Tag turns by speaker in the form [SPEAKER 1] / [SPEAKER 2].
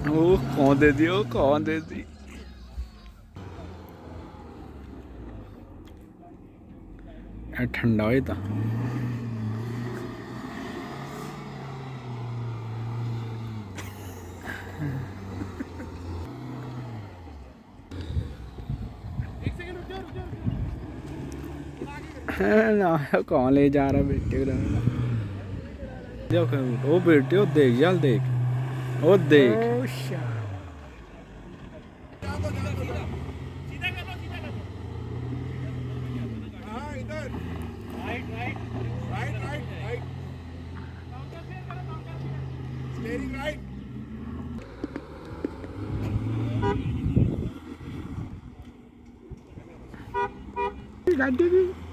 [SPEAKER 1] ਉਹ ਕੌਂਦੇ ਦੀ ਉਹ ਕੌਂਦੇ ਦੀ ਇਹ ਠੰਡਾ ਹੋਏ ਤਾਂ ना कौन ले जा रहा बेटे को देखो वो बेटे वो देख जल देख वो देख गाड़ी